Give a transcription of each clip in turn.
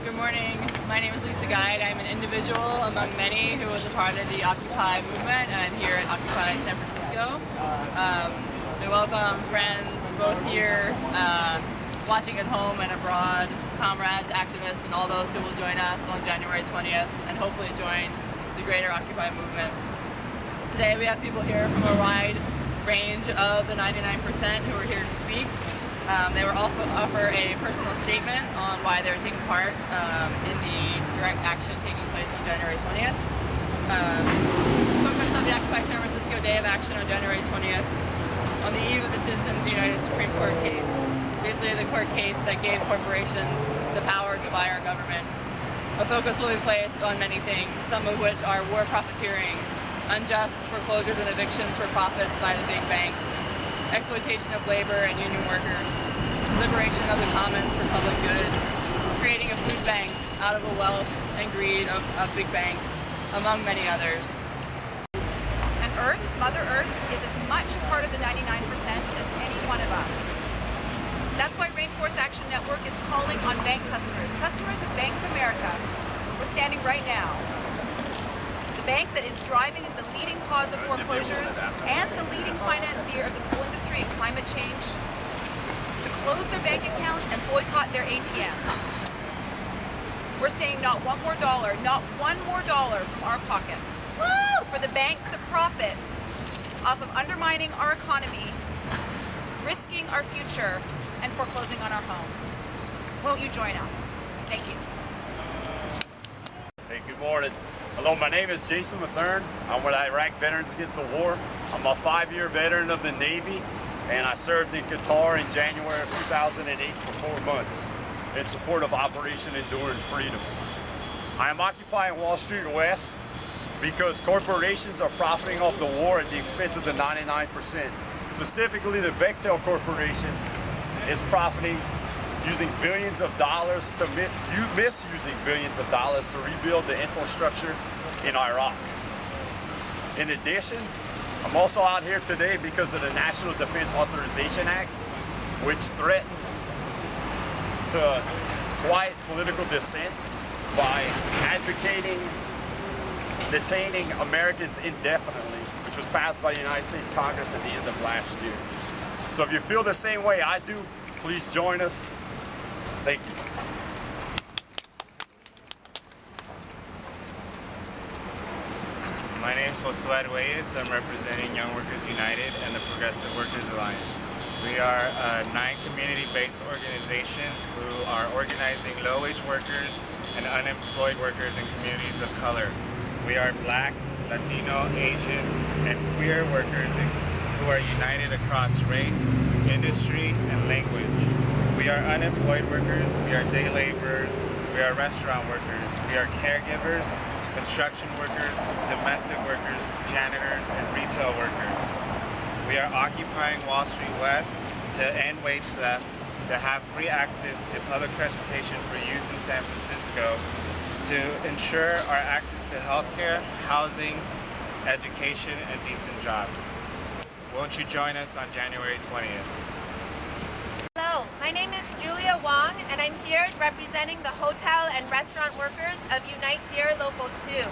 Good morning. My name is Lisa Guide. I'm an individual among many who was a part of the Occupy movement and here at Occupy San Francisco. We welcome friends both here, watching at home and abroad, comrades, activists, and all those who will join us on January 20th and hopefully join the greater Occupy movement. Today we have people here from a wide range of the 99% who are here to speak. They will also offer a personal statement on why they're taking part in the direct action taking place on January 20th. Focus on the Occupy San Francisco Day of Action on January 20th, on the eve of the Citizens United Supreme Court case, basically the court case that gave corporations the power to buy our government. A focus will be placed on many things, some of which are war profiteering, unjust foreclosures and evictions for profits by the big banks, exploitation of labor and union workers, liberation of the commons for public good, creating a food bank out of the wealth and greed of big banks, among many others. And Earth, Mother Earth, is as much a part of the 99% as any one of us. That's why Rainforest Action Network is calling on bank customers of Bank of America. We're standing right now. The bank that is driving is the leading cause of foreclosures and the leading financier of the coal industry and climate change, to close their bank accounts and boycott their ATMs. We're saying not one more dollar from our pockets. Woo! For the banks that profit off of undermining our economy, risking our future, and foreclosing on our homes. Won't you join us? Thank you. Hey, good morning. Hello, my name is Jason Matherne. I'm with Iraq Veterans Against the War. I'm a 5-year veteran of the Navy, and I served in Qatar in January of 2008 for 4 months in support of Operation Enduring Freedom. I am occupying Wall Street West because corporations are profiting off the war at the expense of the 99%. Specifically, the Bechtel Corporation is profiting using billions of dollars to misusing billions of dollars to rebuild the infrastructure in Iraq. In addition, I'm also out here today because of the National Defense Authorization Act, which threatens to quiet political dissent by advocating detaining Americans indefinitely, which was passed by the United States Congress at the end of last year. So if you feel the same way I do, please join us. Thank you. My name is Josué Reyes. I'm representing Young Workers United and the Progressive Workers Alliance. We are 9 community-based organizations who are organizing low-wage workers and unemployed workers in communities of color. We are Black, Latino, Asian, and queer workers who are united across race, industry, and language. We are unemployed workers, we are day laborers, we are restaurant workers, we are caregivers, construction workers, domestic workers, janitors, and retail workers. We are occupying Wall Street West to end wage theft, to have free access to public transportation for youth in San Francisco, to ensure our access to healthcare, housing, education, and decent jobs. Won't you join us on January 20th? Hello, my name is Julia Wong, and I'm here representing the hotel and restaurant workers of Unite Here Local 2.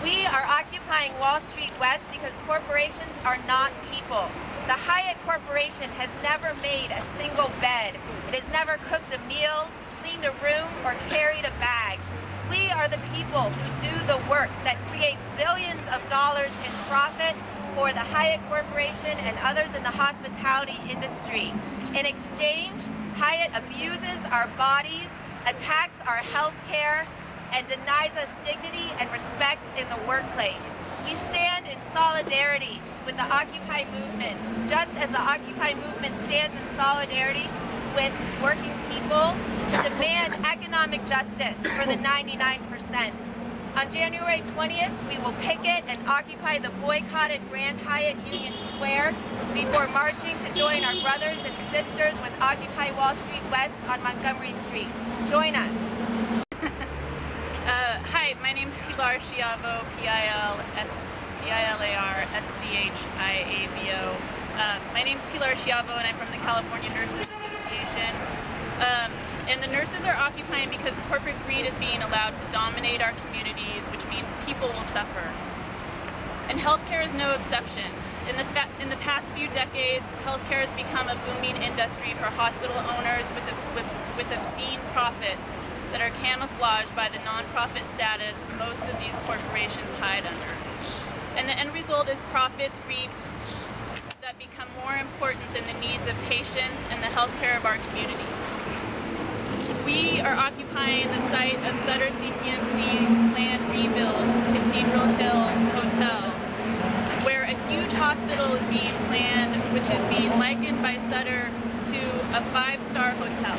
We are occupying Wall Street West because corporations are not people. The Hyatt Corporation has never made a single bed. It has never cooked a meal, cleaned a room, or carried a bag. We are the people who do the work that creates billions of dollars in profit for the Hyatt Corporation and others in the hospitality industry. In exchange, Hyatt abuses our bodies, attacks our health care, and denies us dignity and respect in the workplace. We stand in solidarity with the Occupy movement, just as the Occupy movement stands in solidarity with working people to demand economic justice for the 99%. On January 20th, we will picket and occupy the boycotted Grand Hyatt Union Square before marching to join our brothers and sisters with Occupy Wall Street West on Montgomery Street. Join us. Hi, my name's Pilar Schiavo, P-I-L-A-R-S-C-H-I-A-V-O. My name's Pilar Schiavo, and I'm from the California Nurses Association. And the nurses are occupying because corporate greed Street is being allowed to dominate our communities, which means people will suffer. And healthcare is no exception. In the past few decades, healthcare has become a booming industry for hospital owners with obscene profits that are camouflaged by the nonprofit status most of these corporations hide under. And the end result is profits reaped that become more important than the needs of patients and the healthcare of our communities. We are occupying the site of Sutter CPMC's planned rebuild, Cathedral Hill Hotel, where a huge hospital is being planned, which is being likened by Sutter to a 5-star hotel.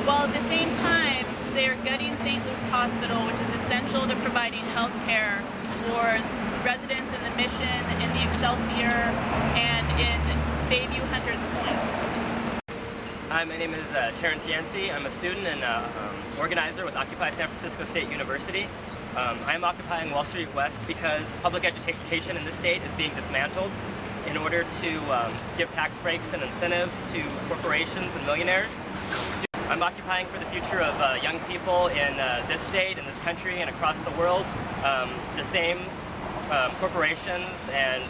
While at the same time, they are gutting St. Luke's Hospital, which is essential to providing health care for residents in the Mission, in the Excelsior, and in Bayview Hunters Point. Hi, my name is Terence Yancey. I'm a student and organizer with Occupy San Francisco State University. I am occupying Wall Street West because public education in this state is being dismantled in order to give tax breaks and incentives to corporations and millionaires. I'm occupying for the future of young people in this state, in this country, and across the world. The same corporations and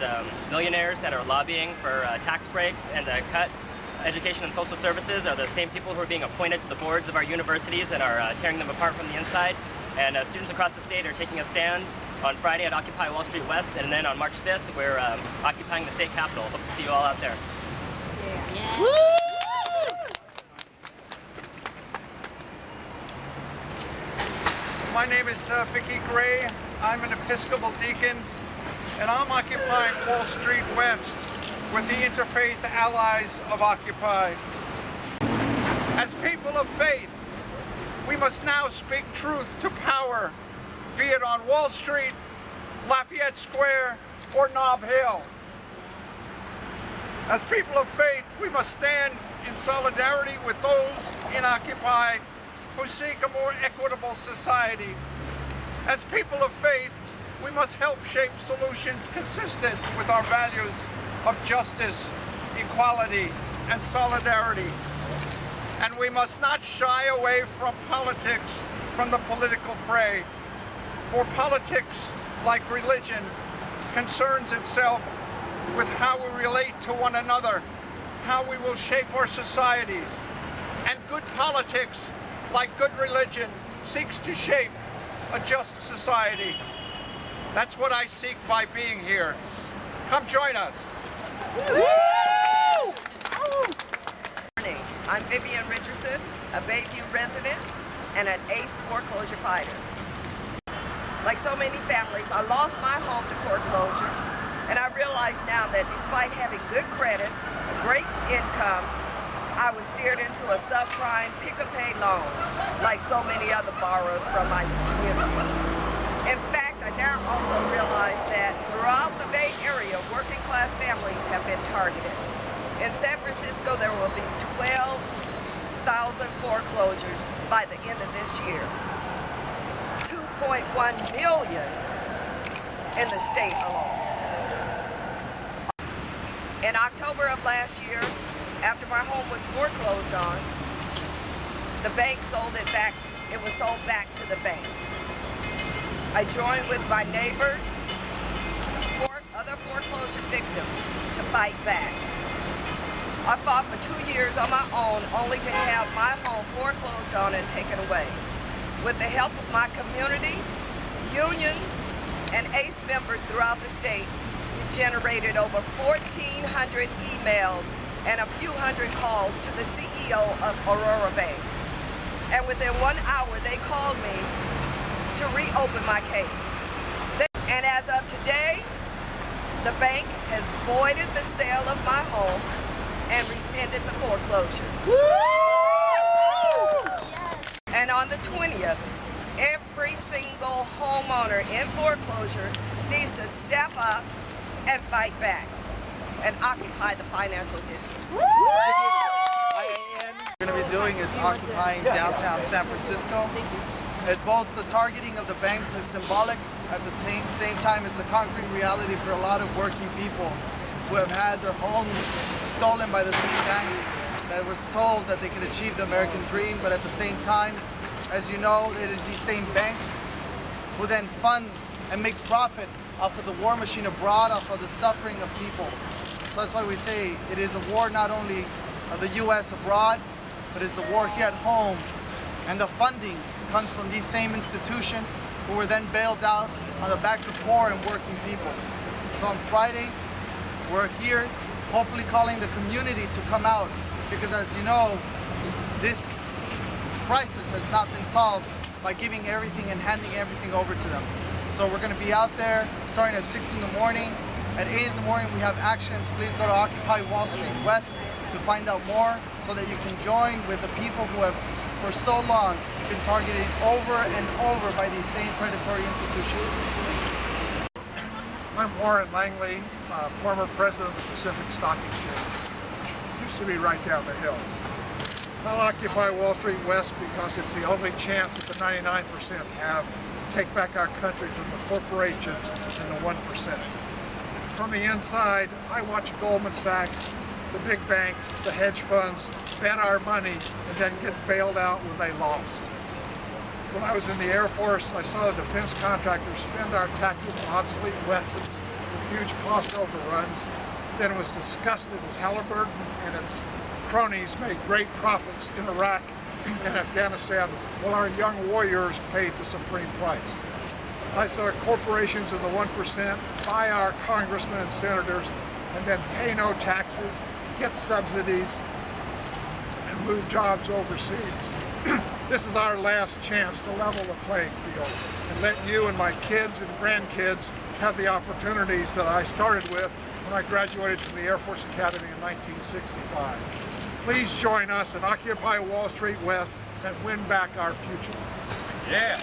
millionaires that are lobbying for tax breaks and cut education and social services are the same people who are being appointed to the boards of our universities and are tearing them apart from the inside. And students across the state are taking a stand on Friday at Occupy Wall Street West, and then on March 5th, we're occupying the state capitol. Hope to see you all out there. Yeah. Woo! My name is Vicki Gray. I'm an Episcopal deacon, and I'm occupying Wall Street West with the Interfaith Allies of Occupy. As people of faith, we must now speak truth to power, be it on Wall Street, Lafayette Square, or Nob Hill. As people of faith, we must stand in solidarity with those in Occupy who seek a more equitable society. As people of faith, we must help shape solutions consistent with our values of justice, equality, and solidarity. And we must not shy away from politics, from the political fray. For politics, like religion, concerns itself with how we relate to one another, how we will shape our societies. And good politics, like good religion, seeks to shape a just society. That's what I seek by being here. Come join us. I'm Vivian Richardson, a Bayview resident and an ACE foreclosure fighter. Like so many families, I lost my home to foreclosure, and I realize now that despite having good credit, a great income, I was steered into a subprime pick-a-pay loan, like so many other borrowers from my community. In fact, I now also realize that throughout the Bay Area, working-class families have been targeted. In San Francisco, there will be 12,000 foreclosures by the end of this year. 2.1 million in the state alone. In October of last year, after my home was foreclosed on, the bank sold it back. It was sold back to the bank. I joined with my neighbors, other foreclosure victims, to fight back. I fought for 2 years on my own, only to have my home foreclosed on and taken away. With the help of my community, unions, and ACE members throughout the state, we generated over 1,400 emails and a few hundred calls to the CEO of Aurora Bank. And within 1 hour, they called me to reopen my case. And as of today, the bank has voided the sale of my home and rescinded the foreclosure. Yes. And on the 20th, every single homeowner in foreclosure needs to step up and fight back and occupy the financial district. What we're going to be doing is occupying downtown San Francisco. Both the targeting of the banks is symbolic, at the same time it's a concrete reality for a lot of working people who have had their homes stolen by the city banks, that was told that they could achieve the American dream, but at the same time as you know, it is these same banks who then fund and make profit off of the war machine abroad, off of the suffering of people. So that's why we say it is a war not only of the U.S. abroad, but it's a war here at home. And the funding comes from these same institutions who were then bailed out on the backs of poor and working people. So on Friday, we're here hopefully calling the community to come out, because as you know, this crisis has not been solved by giving everything and handing everything over to them. So we're going to be out there starting at 6 in the morning. At 8 in the morning we have actions. Please go to Occupy Wall Street West to find out more so that you can join with the people who have for so long been targeted over and over by these same predatory institutions. I'm Warren Langley, former president of the Pacific Stock Exchange, which used to be right down the hill. I'll occupy Wall Street West because it's the only chance that the 99% have to take back our country from the corporations and the 1%. From the inside, I watch Goldman Sachs, the big banks, the hedge funds bet our money and then get bailed out when they lost. When I was in the Air Force, I saw the defense contractors spend our taxes on obsolete weapons with huge cost overruns. Then it was disgusted as Halliburton and its cronies made great profits in Iraq and Afghanistan, while our young warriors paid the supreme price. I saw corporations in the 1% buy our congressmen and senators and then pay no taxes, get subsidies, and move jobs overseas. This is our last chance to level the playing field and let you and my kids and grandkids have the opportunities that I started with when I graduated from the Air Force Academy in 1965. Please join us and occupy Wall Street West and win back our future. Yeah.